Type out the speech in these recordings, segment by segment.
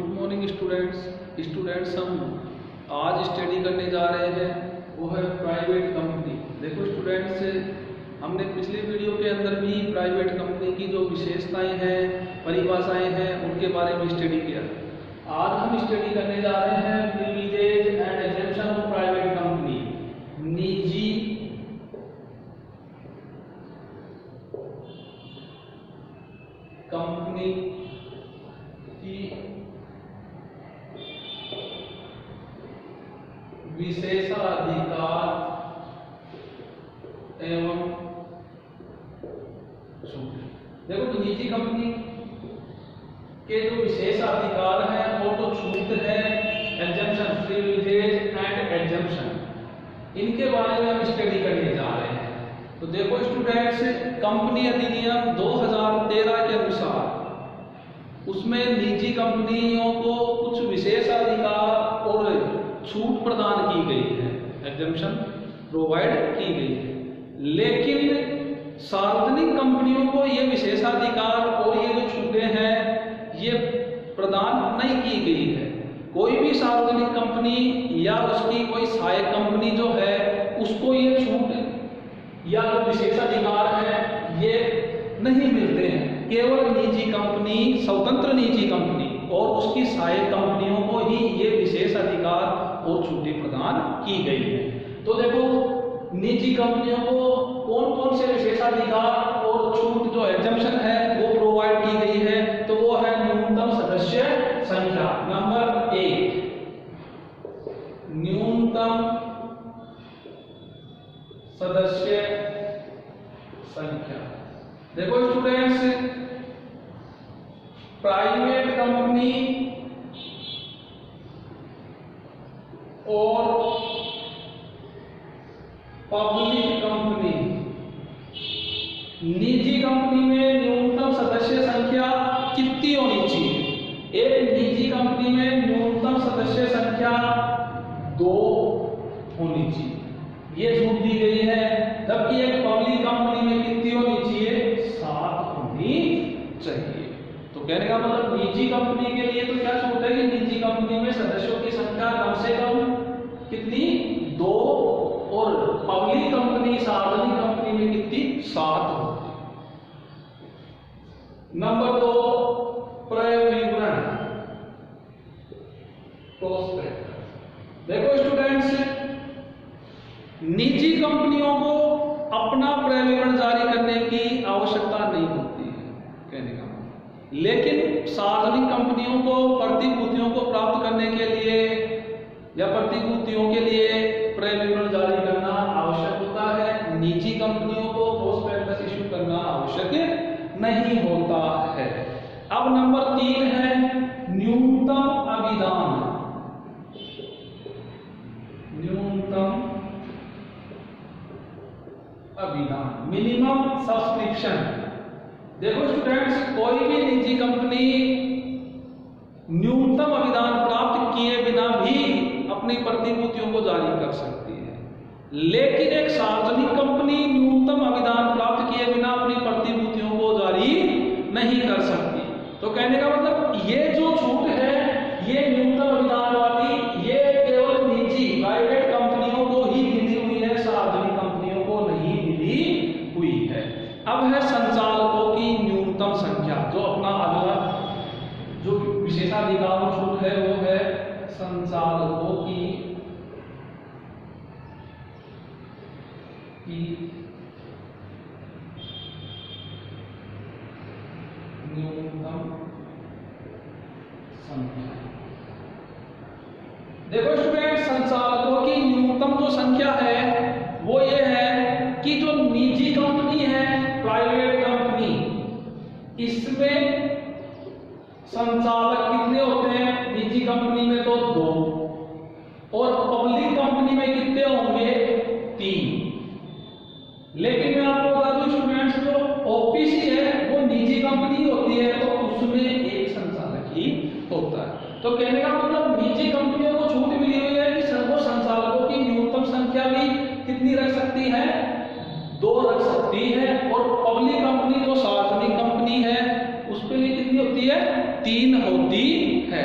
Good morning students हम आज study करने जा रहे हैं वो है प्राइवेट कंपनी। देखो स्टूडेंट्स, हमने पिछले वीडियो के अंदर भी प्राइवेट कंपनी की जो विशेषताएं हैं, परिभाषाएं हैं, उनके बारे में स्टडी किया। आज हम स्टडी करने जा रहे हैं privilege and exemption of private company, निजी कंपनी की विशेषाधिकार एवं छूट। देखो तो निजी कंपनी के जो विशेषाधिकार हैं वो तो छूट है, एग्जेम्पशन, प्रिविलेज एंड एग्जेम्पशन, इनके बारे में हम स्टडी करने जा रहे हैं। तो देखो स्टूडेंट्स, कंपनी अधिनियम 2013 के अनुसार उसमें निजी कंपनियों को कुछ विशेषाधिकार और छूट प्रदान की गई है, एग्जेम्पशन प्रोवाइड की गई है। लेकिन सार्वजनिक कंपनियों को ये विशेषाधिकार और ये जो छूटें हैं ये प्रदान नहीं की गई है। कोई भी सार्वजनिक कंपनी या उसकी कोई सहायक कंपनी जो है उसको ये छूट या जो विशेषाधिकार है ये नहीं मिलते हैं। केवल निजी कंपनी, स्वतंत्र निजी कंपनी और उसकी सहायक कंपनियों को ही ये विशेष अधिकार और छूटें प्रदान की गई है। तो देखो निजी कंपनियों को कौन कौन से विशेषाधिकार और छूट जो एग्जेम्पशन है वो प्रोवाइड की गई है। तो वो है न्यूनतम सदस्य संख्या, नंबर 1 न्यूनतम सदस्य संख्या। देखो स्टूडेंट्स, प्राइवेट कंपनी और पब्लिक कंपनी, निजी कंपनी में न्यूनतम सदस्य संख्या कितनी होनी चाहिए? एक निजी कंपनी में न्यूनतम सदस्य संख्या 2 होनी चाहिए, ये छूट दी गई है। जबकि एक पब्लिक कंपनी में कितनी होनी चाहिए? 7 होनी चाहिए। तो कहने का मतलब निजी कंपनी के लिए तो क्या छूट है कि निजी कंपनी में सदस्यों की संख्या कम से कम कितनी? 2, और पब्लिक कंपनी, सार्वजनिक कंपनी में कितनी? 7 होती। नंबर 2 प्रविवरण, प्रोस्पेक्टस। देखो स्टूडेंट्स, निजी कंपनियों को अपना प्रविवरण जारी करने की आवश्यकता नहीं होती है, कहने का मतलब। लेकिन सार्वजनिक कंपनियों को प्रतिभूतियों को प्राप्त करने के लिए या प्रतिभूतियों के लिए प्रविवरण जारी करना आवश्यक होता है। निजी कंपनियों को प्रोस्पेक्टस इश्यू करना आवश्यक नहीं होता है। अब नंबर 3 है न्यूनतम अभिदान, न्यूनतम अभिदान, मिनिमम सब्सक्रिप्शन। देखो स्टूडेंट्स, कोई भी निजी कंपनी न्यूनतम अभिदान प्राप्त किए बिना भी अपनी प्रतिभूतियों को जारी कर सकती है। लेकिन एक सार्वजनिक कंपनी न्यूनतम अभिदान प्राप्त किए बिना अपनी प्रतिभूतियों को जारी नहीं कर सकती। तो कहने का मतलब ये जो छूट है ये न्यूनतम अभिदान वाली, ये केवल निजी प्राइवेट कंपनियों को ही मिली हुई है, सार्वजनिक कंपनियों को नहीं मिली हुई है। अब है संचालकों की न्यूनतम संख्या, जो अपना अगला जो विशेषाधिकार छूट है वो है संचालकों की न्यूनतम संख्या। देखो स्टूडेंट, संचालकों की न्यूनतम जो संख्या है वो ये है कि जो निजी कंपनी है, प्राइवेट कंपनी, इसमें संचालक कितने होते हैं? निजी कंपनी में तो 2 और पब्लिक कंपनी में कितने होंगे? 3। लेकिन मैं आपको बता दूं स्टूडेंट्स, जो ओपीसी है वो निजी कंपनी होती है तो उसमें एक संचालक ही होता है। तो कहने का मतलब निजी कंपनियों को छूट मिली हुई है कि वो संचालकों की न्यूनतम संख्या भी कितनी रख सकती है? 2 रख सकती है। और पब्लिक कंपनी जो सार्वजनिक कंपनी है उस पे कितनी होती है? 3 होती है।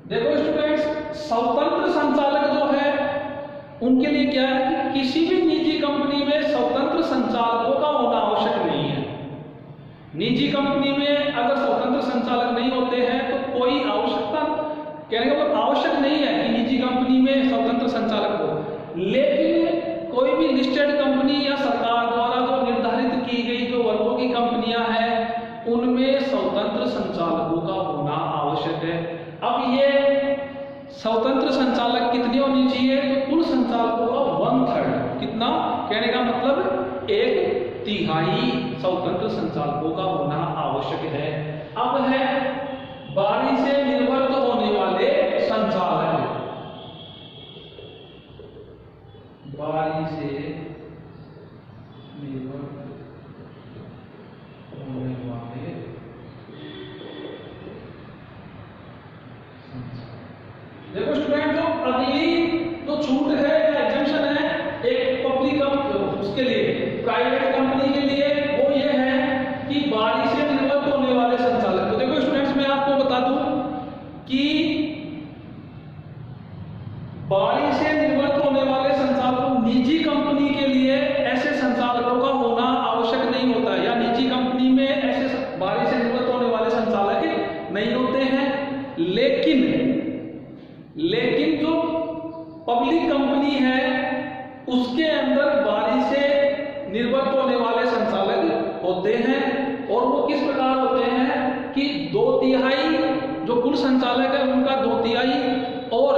देखो स्टूडेंट्स, स्वतंत्र संचालक जो है उनके लिए क्या है कि किसी भी निजी कंपनी में स्वतंत्र संचालकों का होना आवश्यक नहीं है। निजी कंपनी में अगर स्वतंत्र संचालक नहीं होते हैं तो कोई आवश्यकता, कहने का मतलब आवश्यक नहीं है कि निजी कंपनी में स्वतंत्र संचालक हो। लेकिन कोई भी लिस्टेड कंपनी या सरकार द्वारा जो निर्धारित की गई जो वर्गों की कंपनियां हैं उनमें स्वतंत्र संचालकों का होना आवश्यक है। अब ये स्वतंत्र संचालक कितने होने चाहिए? तो कुल संचालकों का 1/3, कितना, कहने का मतलब 1/3 स्वतंत्र संचालकों का होना आवश्यक है। अब है बारी से निर्वर्त होने वाले संचालक। बारी से निर्वर्त होने वाले देखो स्टूडेंट, जो अगली जो छूट है या एग्जेम्पशन है एक पब्लिक उसके लिए, प्राइवेट कंपनी के लिए, वो ये है कि बारी से निर्वर्त होने वाले संचालक। तो देखो स्टूडेंट्स, मैं आपको बता दूं कि बारी से निर्वर्त होने वाले संचालकों, निजी कंपनी के लिए ऐसे संचालकों का होना आवश्यक नहीं होता है, या निजी कंपनी में ऐसे बारी से निर्वर्त होने वाले संचालक नहीं होते हैं। लेकिन जो पब्लिक कंपनी है उसके अंदर बारी से निर्वर्त होने वाले संचालक होते हैं, और वो किस प्रकार होते हैं कि 2/3 जो कुल संचालक है उनका 2/3, और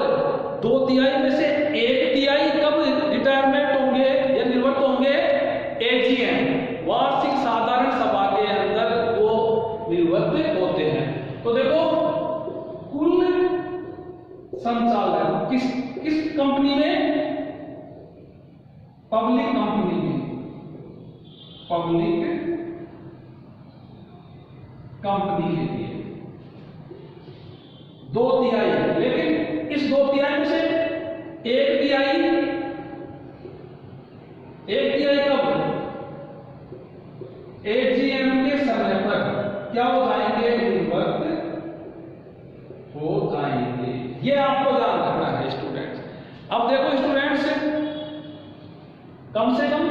2/3 में से 1/3 कब रिटायरमेंट होंगे या निर्वर्त होंगे? एजीएम, वार्षिक साधारण सभा के अंदर वो निर्वर्त होते हैं। तो देखो, कुल संचालक किस कंपनी में? पब्लिक कंपनी में, पब्लिक कंपनी के लिए 2/3, लेकिन इस 2/3 में से 1/3 कब? एजीएम के समय पर क्या हो जाएंगे? निर्वर्त हो जाएंगे। ये आपको ध्यान रखना है स्टूडेंट्स। अब देखो स्टूडेंट्स, कम से कम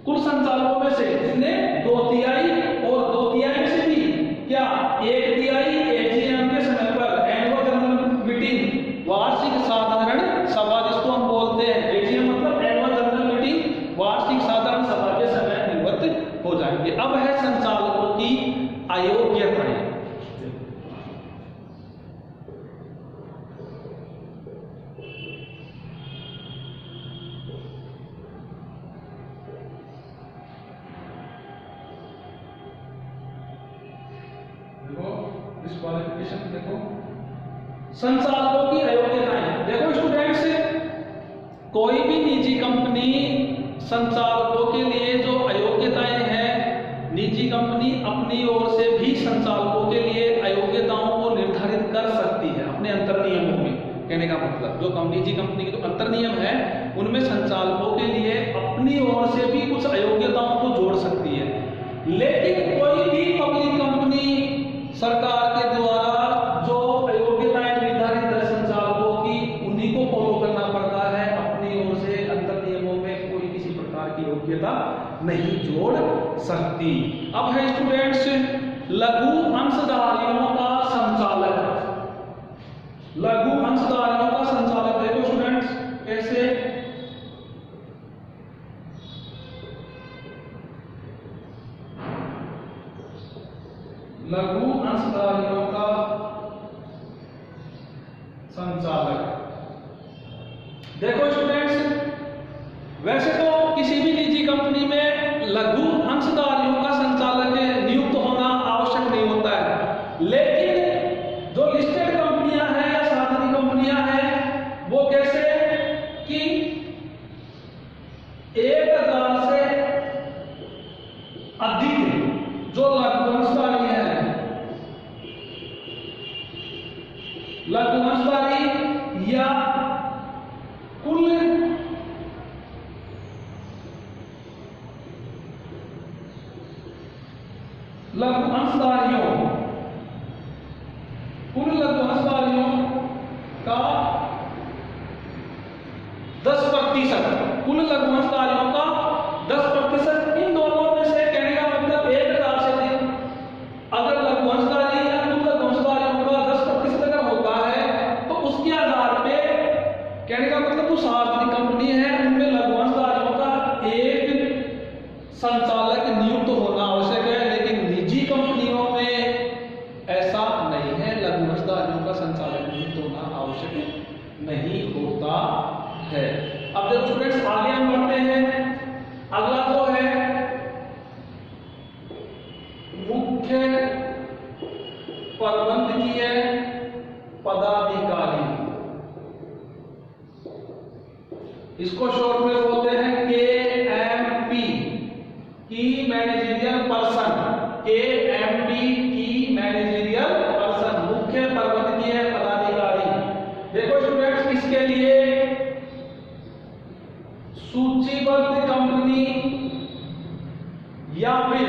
कुल संचालकों में से जिसने 2/3 और 2/3 में से भी क्या 1/3 एजीएम के समय पर, एनुअल जनरल मीटिंग, वार्षिक साधारण सभा जिसको हम बोलते हैं, एजीएम मतलब एनुअल जनरल मीटिंग, वार्षिक साधारण सभा के समय निर्वर्त हो जाएंगे। अब है संचालकों की अयोग्यताएं। डिस्क्वालिफिकेशन देखो, संचालकों की अयोग्यताएं। देखो स्टूडेंट्स, कोई भी निजी कंपनी संचालकों के लिए जो अयोग्यताएं हैं, निजी कंपनी अपनी ओर से भी संचालकों के लिए अयोग्यताओं को निर्धारित कर सकती है अपने अंतर नियमों में। कहने का मतलब जो निजी कंपनी के जो अंतर नियम है उनमें संचालकों के लिए अपनी ओर से भी कुछ अयोग्यताओं को जोड़ सकती है। लेकिन कोई भी पब्लिक कंपनी सरकार के द्वारा जो अयोग्यताएं निर्धारित है संचालकों की, उन्हीं को फॉलो करना पड़ता है। अपनी ओर से अंतर नियमों में कोई किसी प्रकार की योग्यता नहीं जोड़ सकती। अब है स्टूडेंट्स, लघु अंशधारियों का संचालक। लघु अंशधारियों का संचालक देखो स्टूडेंट्स कैसे? लघु अंशधारियों का संचालक। देखो स्टूडेंट्स, वैसे तो किसी भी निजी कंपनी में लघु अंशधारियों का संचालक नियुक्त होना आवश्यक नहीं होता है, लेकिन जो लिस्टेड कंपनियां हैं या सार्वजनिक कंपनियां हैं वो कैसे कि 1000 से अधिक जो लघु अंशधारी है, लघु अंशधारी या कुल लघु अंशधारियों कुल लघुवंशधारियों का 10%, कुल लघुवंशधारियों का 10%। इन दोनों में से कहने का मतलब 1000 से अधिक अगर लघुवंशधारी या कुल लघुवंशधारियों का 10% अगर होता है तो उसके आधार पे कहने का मतलब जो सार्वजनिक कंपनी है उनमें लघुवंशधारियों का एक संचालक नियुक्त होना आवश्यक है, लेकिन निजी कंपनियों में ऐसा नहीं है, लघुवंशधारियों का संचालक नियुक्त होना आवश्यक नहीं होता है। अब जब स्टूडेंट्स आगे हम बढ़ते हैं, अगला जो है मुख्य प्रबंधकीय पदाधिकारी, इसको शॉर्ट में बोलते हैं KMP की मैनेजरियल पर्सन, KMP की मैनेजरियल पर्सन, मुख्य प्रबंधकीय पदाधिकारी। देखो स्टूडेंट्स, इसके लिए सूचीबद्ध कंपनी या फिर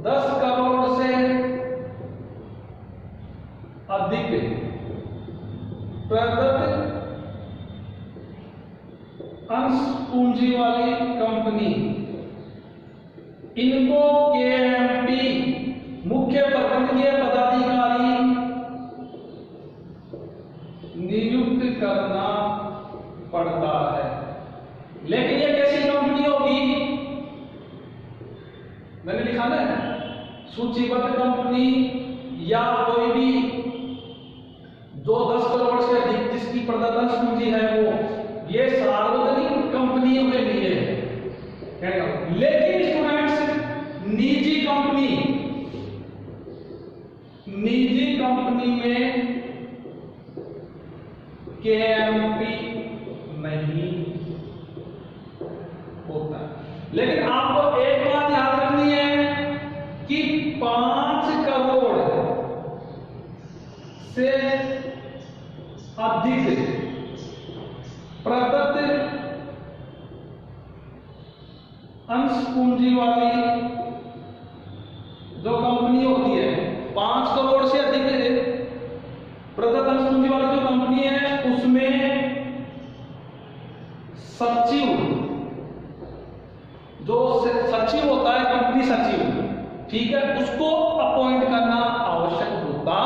10 करोड़ से अधिक प्रदत्त अंश पूंजी वाली कंपनी, इनको KMP मुख्य प्रबंधकीय पदाधिकारी नियुक्त करना पड़ता है। लेकिन ये कैसी कंपनी होगी, मैंने लिखा ना, सूचीबद्ध कंपनी या कोई भी जो 10 करोड़ से अधिक जिसकी प्रदत्त अंश पूंजी है वो, ये सार्वजनिक कंपनियों के लिए है। लेकिन स्टूडेंट्स, निजी कंपनी में KMP नहीं होता। लेकिन आपको एक बात याद रखनी है कि 5 करोड़ से अधिक प्रदत्त अंश पूंजी वाली जो कंपनी होती है, 5 करोड़ से अधिक प्रदत्त अंश पूंजी वाली जो कंपनी है, उसमें सचिव, जो सचिव होता है कंपनी सचिव, ठीक है, उसको अपॉइंट करना आवश्यक होता